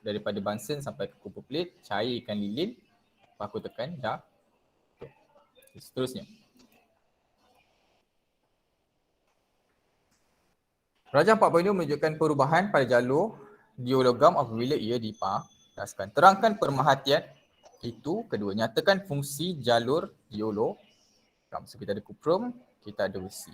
daripada Bunsen sampai ke copper plate, cairkan lilin, aku tekan dah. Seterusnya. Rajah 4.2 menunjukkan perubahan pada jalur dialogam apabila ia dipanaskan. Terangkan pemerhatian itu. Kedua, nyatakan fungsi jalur dialogam. So, kita ada kuprum, kita ada besi.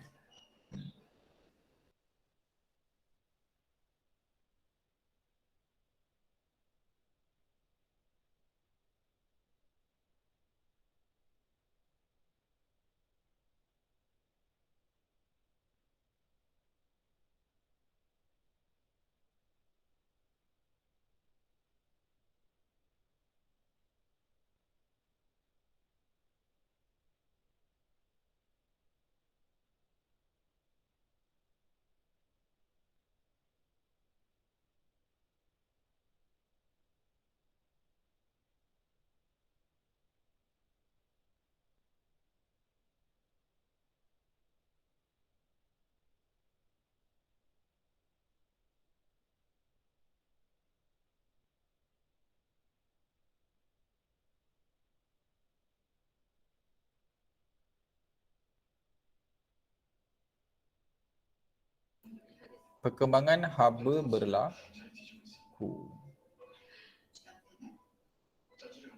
Perkembangan haba berlaku.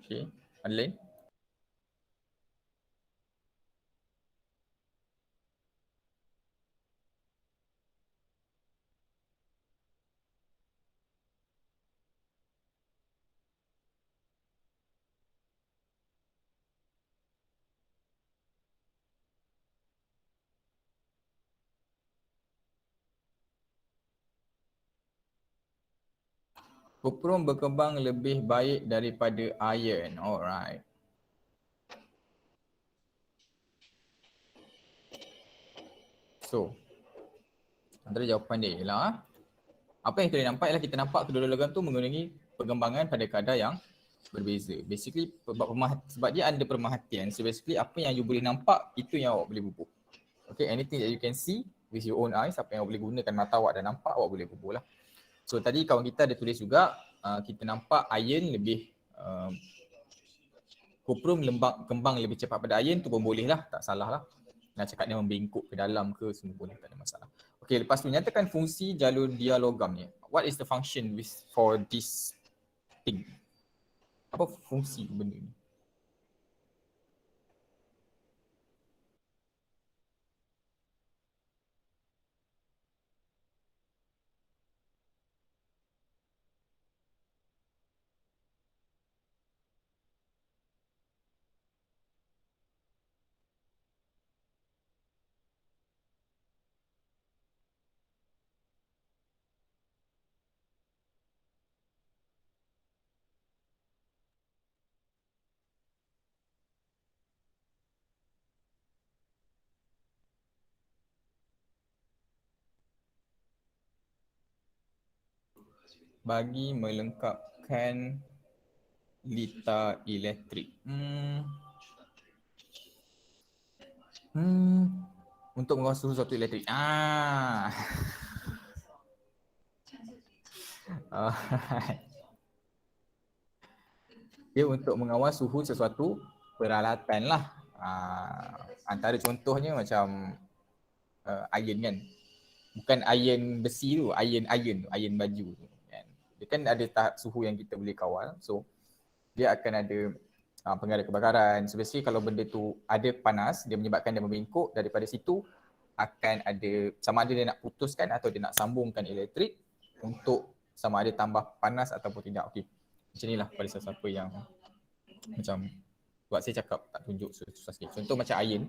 Okey, ada lain? Kuprum berkembang lebih baik daripada iron. Alright. So, antara jawapan dia ialah apa yang kita nampak ialah kita nampak kedua-dua logam tu menggunakan perkembangan pada kadar yang berbeza. Basically sebab dia ada pemerhatian. So basically apa yang you boleh nampak itu yang awak boleh bubuh. Okay, anything that you can see with your own eyes, apa yang awak boleh gunakan mata awak dan nampak, awak boleh bubuh lah. So tadi kawan kita ada tulis juga kita nampak iron lebih kuprum kembang lebih cepat pada iron tu pun boleh lah, tak salah lah. Nak cakap dia membengkok ke dalam ke semua boleh, tak ada masalah. Okay, lepas tu nyatakan fungsi jalur dialogam ni. What is the function for this thing? Apa fungsi benda ni? Bagi melengkapkan litar elektrik. Untuk mengawal suhu suatu elektrik. Dia untuk mengawal suhu sesuatu peralatan lah. Antara contohnya macam iron kan. Bukan iron besi tu, iron baju tu kan. Dia kan ada tahap suhu yang kita boleh kawal. So dia akan ada pengaruh kebakaran. So basically kalau benda tu ada panas, dia menyebabkan dia membengkok, daripada situ akan ada sama ada dia nak putuskan atau dia nak sambungkan elektrik untuk sama ada tambah panas ataupun tidak. Okey. Macam inilah pada siapa yang macam buat saya cakap tak tunjuk susah sikit. Contoh macam iron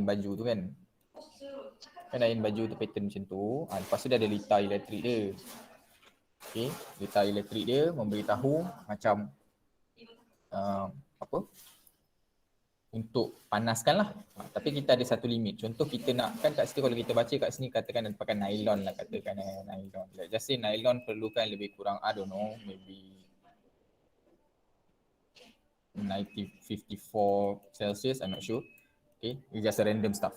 baju tu kan. Kan iron baju tu pattern macam tu. Lepas tu dia ada litar elektrik dia. Okey, litar elektrik dia memberitahu macam apa? Untuk panaskan lah. Tapi kita ada satu limit. Contoh kita nak, kan kat situ kalau kita baca kat sini katakan pakai nylon lah, katakan nylon. Like just say nylon perlukan lebih kurang, I don't know, maybe 54 Celsius, I'm not sure. Okay, it's just a random stuff.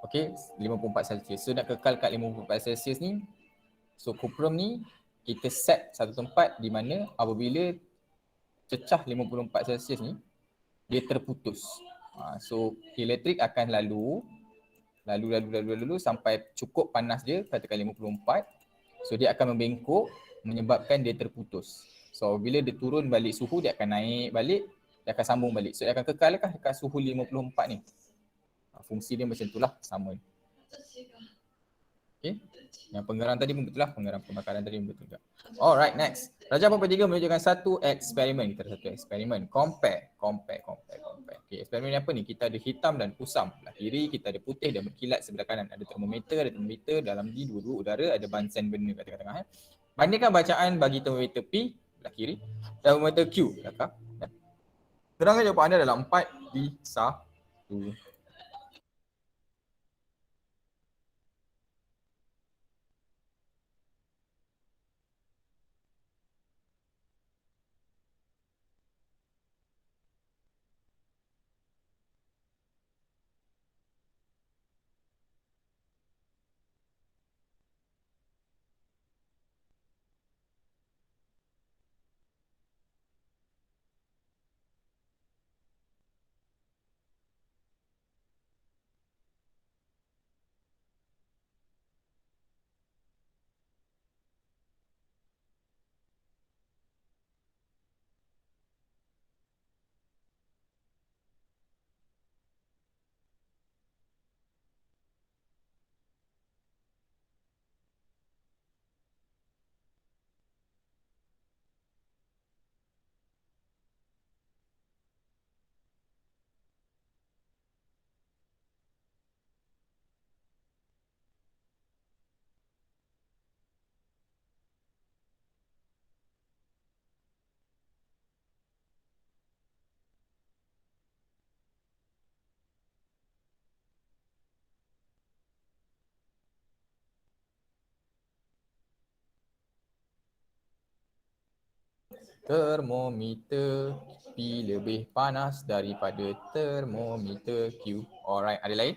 Okay, 54 Celsius. So nak kekal kat 54 Celsius ni, so kuprum ni kita set satu tempat di mana apabila cecah 54 Celsius ni, dia terputus. So elektrik akan lalu sampai cukup panas dia, katakan 54. So dia akan membengkok menyebabkan dia terputus. So bila dia turun balik suhu, dia akan naik balik, dia akan sambung balik. So dia akan kekalkah dekat suhu 54 ni. Fungsi dia macam itulah, sama. Okay. Yang penggerak tadi pun betul lah, penggerak pembakaran tadi pun betul juga. Alright, next. Raja 43 menunjukkan satu eksperimen. Kita ada satu eksperimen. Compare. Okay, eksperimen ni apa ni? Kita ada hitam dan kusam. Belah kiri kita ada putih dan berkilat sebelah kanan. Ada termometer, dalam ni dua-dua udara, ada bansen benda kat tengah-tengah. Bandingkan bacaan bagi termometer P belah kiri, termometer Q belakang. Terangkan jawapan anda dalam 4, 3, 1. Termometer P lebih panas daripada termometer Q. Alright, ada lain?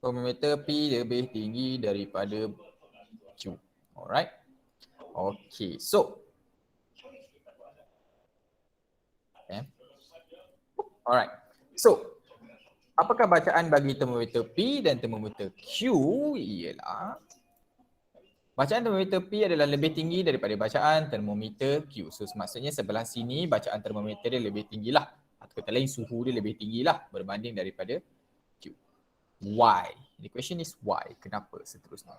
Termometer P lebih tinggi daripada Q. Alright. Okay, so. Okay. Alright. So, apakah bacaan bagi termometer P dan termometer Q? Ialah bacaan termometer P adalah lebih tinggi daripada bacaan termometer Q. So, maksudnya sebelah sini bacaan termometer dia lebih tinggilah. Atau kata lain, suhu dia lebih tinggilah berbanding daripada Q. Why? The question is why? Kenapa seterusnya?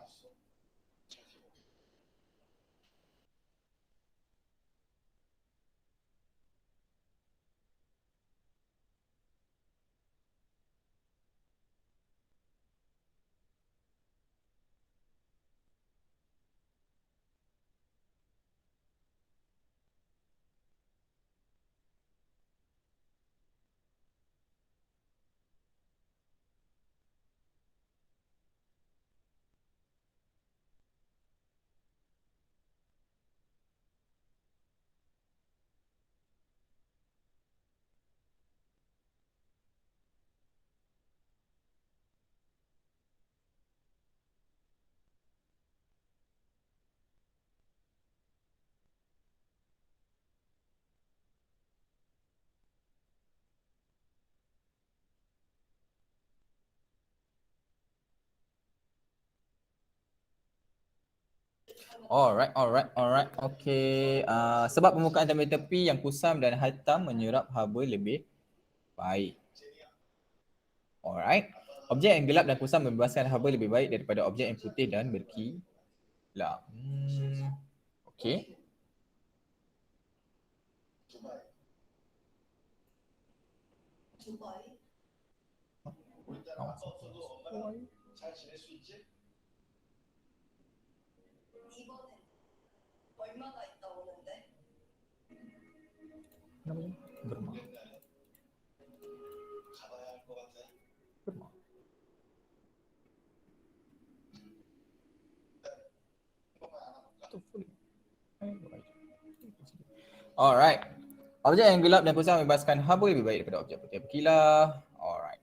Alright. Okay. Sebab permukaan termometer P yang kusam dan hitam menyerap haba lebih baik. Alright. Objek yang gelap dan kusam membebaskan haba lebih baik daripada objek yang putih dan berkilat. Okay. Bermak. Alright. Objek yang gelap dan kusam membebaskan haba lebih baik daripada objek putih berkilau. Alright.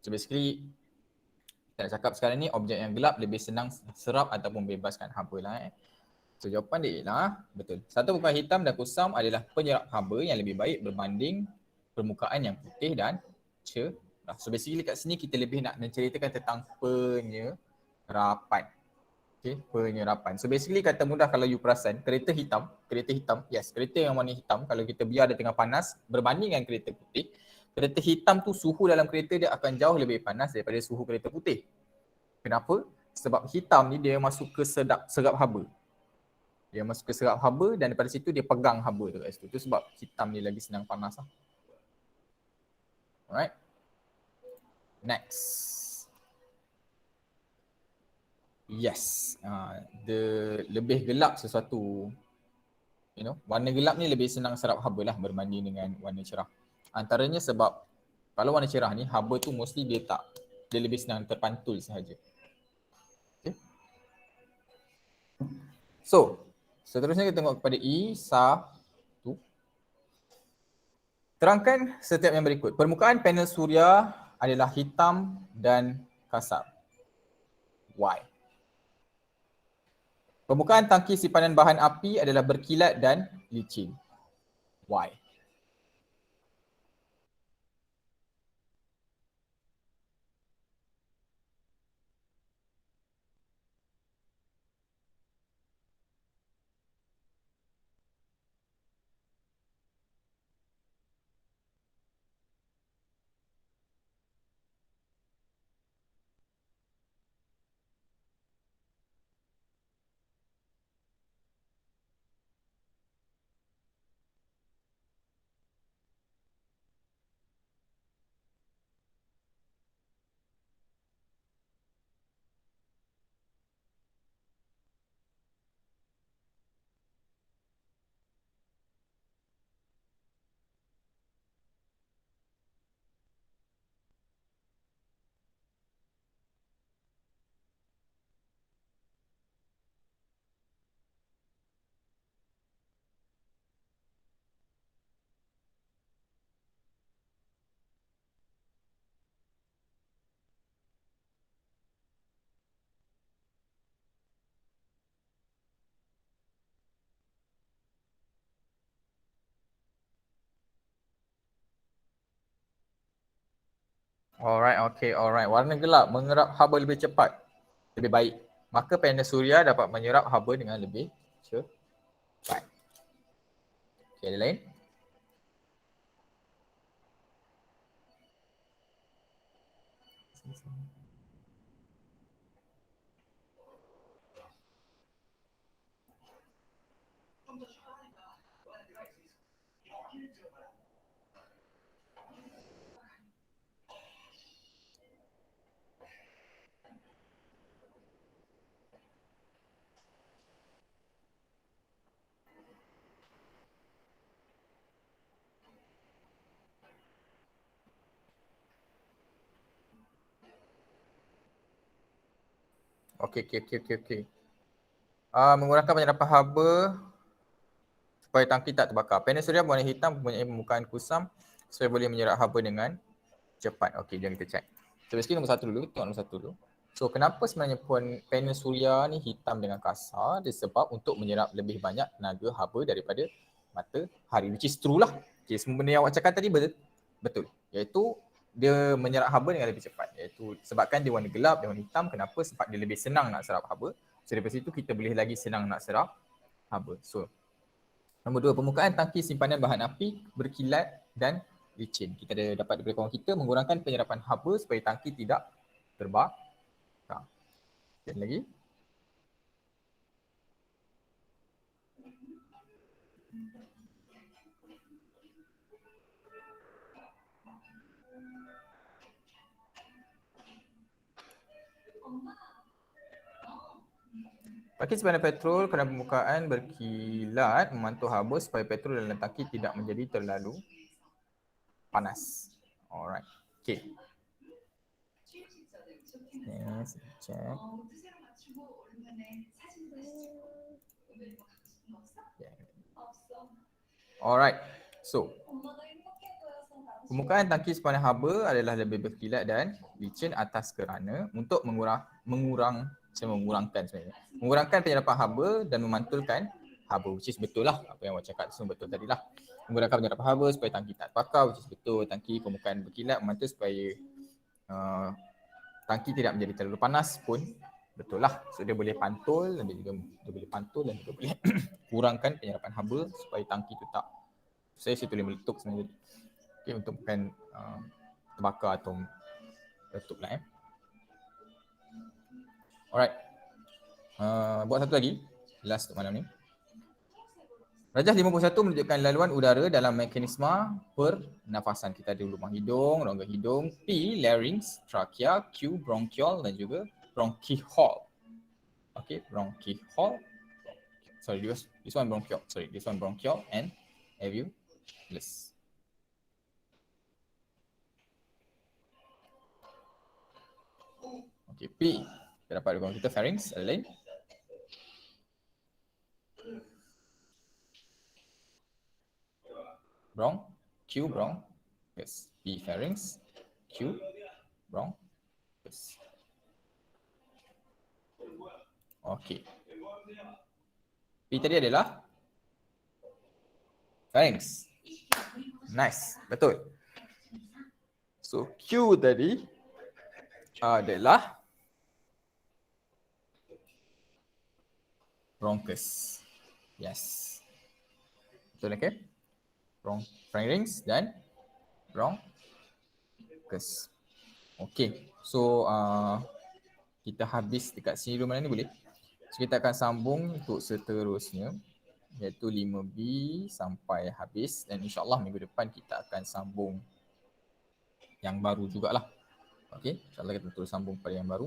So basically kita nak cakap sekarang ni objek yang gelap lebih senang serap ataupun bebaskan haba lah. So jawapan dia ialah betul. Satu permukaan hitam dan kusam adalah penyerap haba yang lebih baik berbanding permukaan yang putih dan cerah. So basically kat sini kita lebih nak menceritakan tentang penyerapan. Okay, penyerapan. So basically kata mudah kalau you perasan kereta hitam, yes, kereta yang warna hitam kalau kita biar dia tengah panas berbanding dengan kereta putih, kereta hitam tu suhu dalam kereta dia akan jauh lebih panas daripada suhu kereta putih. Kenapa? Sebab hitam ni dia masuk ke serap haba. Dia masuk ke serap haba dan daripada situ dia pegang haba tu kat situ. Itu sebab hitam ni lagi senang panas lah. Alright. Next. Yes. Lebih gelap sesuatu. Warna gelap ni lebih senang serap haba lah berbanding dengan warna cerah. Antaranya sebab kalau warna cerah ni haba tu mostly dia lebih senang terpantul sahaja. Okay. So, seterusnya kita tengok kepada E1. Terangkan setiap yang berikut. Permukaan panel suria adalah hitam dan kasar. Why? Permukaan tangki simpanan bahan api adalah berkilat dan licin. Why? Alright. Warna gelap menyerap haba lebih cepat, lebih baik. Maka panel suria dapat menyerap haba dengan lebih cepat. Okay, ada lain? Okay. Mengurangkan penyerapan haba supaya tangki tak terbakar. Panel suria berwarna hitam mempunyai permukaan kusam supaya boleh menyerap haba dengan cepat. Okey, jom kita check. So basically nombor satu dulu. So kenapa sebenarnya panel suria ni hitam dengan kasar? Disebab untuk menyerap lebih banyak tenaga haba daripada matahari. Which is true lah. Okay, semua benda yang awak cakap tadi betul. Iaitu dia menyerap haba dengan lebih cepat. Iaitu sebabkan dia warna gelap, dia warna hitam. Kenapa? Sebab dia lebih senang nak serap haba. So daripada situ kita boleh lagi senang nak serap haba. So nombor dua, permukaan tangki simpanan bahan api berkilat dan licin. Kita ada dapat daripada kawan kita mengurangkan penyerapan haba supaya tangki tidak terbakar. Dan lagi. Pakai simpanan petrol kerana permukaan berkilat memantau haba supaya petrol dalam tangki tidak menjadi terlalu panas. Alright. Okay. Yes, check. Alright. So, permukaan tangki sepanjang haba adalah lebih berkilat dan licin atas kerana untuk mengurangkan penyerapan haba dan memantulkan haba, which is betul lah apa yang awak cakap semua betul tadi lah. Mengurangkan penyerapan haba supaya tangki tak terbakar, which is betul. Tangki permukaan berkilat memantul supaya tangki tidak menjadi terlalu panas pun betul lah. So dia boleh pantul dan dia boleh pantul dan juga boleh kurangkan penyerapan haba supaya tangki tu tak, saya tulis meletup sebenarnya. Okay, untuk bukan terbakar atau meletup lah. Alright. Buat satu lagi, last untuk malam ni. Rajah 51 menunjukkan laluan udara dalam mekanisme pernafasan. Kita ada lubang hidung, rongga hidung, P, larynx, trachea, Q, bronchial dan juga bronchihole. Okay, bronchihole. Sorry, this one bronchial. Sorry, this one bronchial and alveolus. Okay, P. Kita dapat lubang kita pharynx, ada lain? Q, yes. P, pharynx, Q, yes. Okay. P tadi adalah pharynx. Nice, betul. So Q tadi adalah bronchus. Yes. Betul, okay? Pharynx dan bronchus. Okay. So kita habis dekat sini dulu, mana ni boleh? So kita akan sambung untuk seterusnya, iaitu 5B sampai habis, dan insyaAllah minggu depan kita akan sambung yang baru jugalah. Okay, insyaAllah kita terus sambung pada yang baru.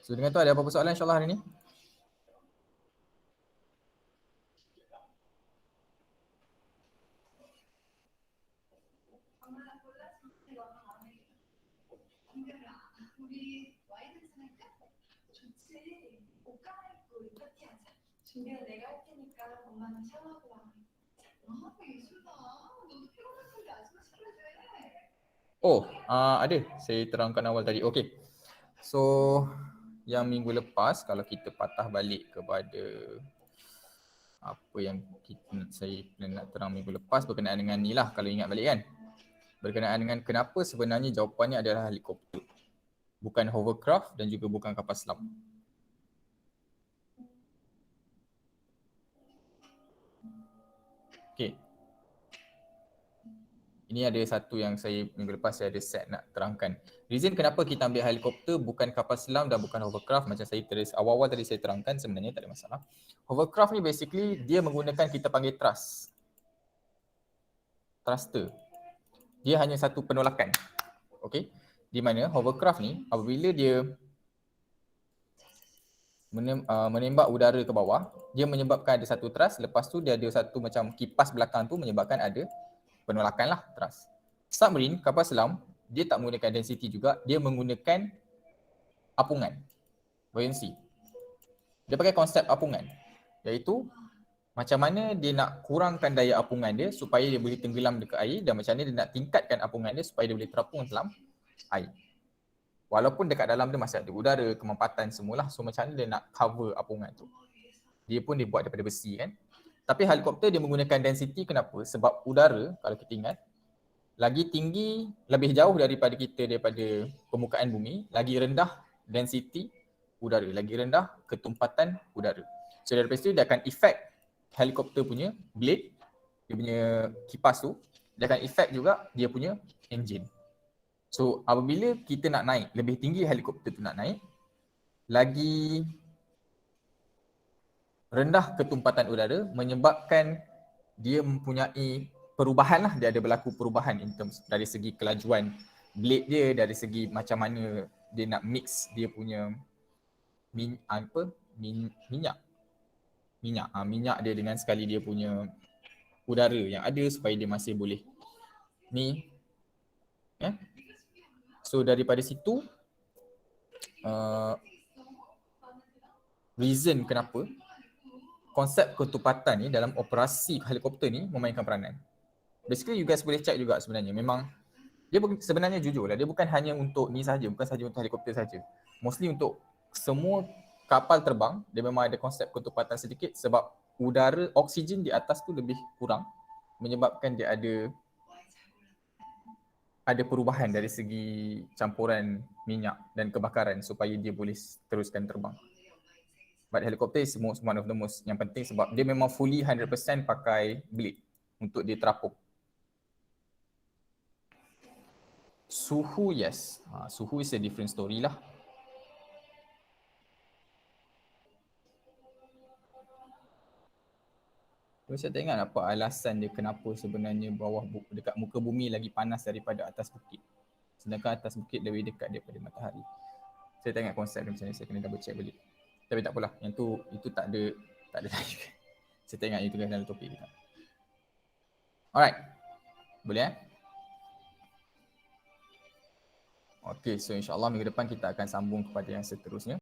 So dengan tu ada apa-apa soalan insyaAllah hari ni? 내가 할 테니까 엄마는 샤워하고 와. 예술다. 너도 피곤할 텐데 아침에 시켜야지. Oh, ada. Saya terangkan awal tadi. Okay. So, yang minggu lepas kalau kita patah balik kepada apa yang saya nak terang minggu lepas berkenaan dengan ni lah, kalau ingat balik kan. Berkenaan dengan kenapa sebenarnya jawapannya adalah helikopter. Bukan hovercraft dan juga bukan kapal selam. Okay. Ini ada satu yang saya minggu lepas saya ada set nak terangkan. Reason kenapa kita ambil helikopter bukan kapal selam dan bukan hovercraft, macam saya awal-awal tadi saya terangkan, sebenarnya tak ada masalah. Hovercraft ni basically dia menggunakan kita panggil thrust. Thruster. Dia hanya satu penolakan. Okay. Di mana hovercraft ni apabila dia menembak udara ke bawah, dia menyebabkan ada satu thrust, lepas tu dia ada satu macam kipas belakang tu menyebabkan ada penolakan lah, thrust. Submarine, kapal selam, dia tak menggunakan density juga, dia menggunakan apungan, buoyancy. Dia pakai konsep apungan, iaitu macam mana dia nak kurangkan daya apungan dia supaya dia boleh tenggelam dekat air, dan macam mana dia nak tingkatkan apungan dia supaya dia boleh terapung dalam air. Walaupun dekat dalam dia masih ada udara, kemempatan semualah. So macam mana dia nak cover apungan tu. Dia pun dia buat daripada besi kan. Tapi helikopter dia menggunakan density, kenapa? Sebab udara, kalau kita ingat, lagi tinggi, lebih jauh daripada kita daripada permukaan bumi, lagi rendah density udara, lagi rendah ketumpatan udara. So daripada situ dia akan effect helikopter punya blade, dia punya kipas tu, dia akan effect juga dia punya engine. So apabila kita nak naik, lebih tinggi helikopter tu nak naik, lagi rendah ketumpatan udara menyebabkan dia mempunyai perubahan lah, dia ada berlaku perubahan in terms dari segi kelajuan blade dia, dari segi macam mana dia nak mix dia punya minyak dia dengan sekali dia punya udara yang ada supaya dia masih boleh ni So daripada situ reason kenapa konsep ketupatan ni dalam operasi helikopter ni memainkan peranan. Basically you guys boleh check juga sebenarnya. Memang dia sebenarnya jujur lah, dia bukan hanya untuk ni saja, bukan saja untuk helikopter saja. Mostly untuk semua kapal terbang, dia memang ada konsep ketupatan sedikit sebab udara, oksigen di atas tu lebih kurang menyebabkan dia ada perubahan dari segi campuran minyak dan kebakaran supaya dia boleh teruskan terbang. But helikopter is one of the most yang penting sebab dia memang fully 100% pakai blade untuk dia terapung. Suhu, yes. Suhu is a different story lah. Saya tak ingat apa alasan dia kenapa sebenarnya dekat muka bumi lagi panas daripada atas bukit. Sedangkan atas bukit lebih dekat daripada matahari. Saya tak ingat konsep dia macam ni, saya kena double check balik. Tapi tak apalah, yang tu itu tak ada lagi. Saya tak ingat itu dalam topik kita. Alright. Boleh Okay, so insyaAllah minggu depan kita akan sambung kepada yang seterusnya.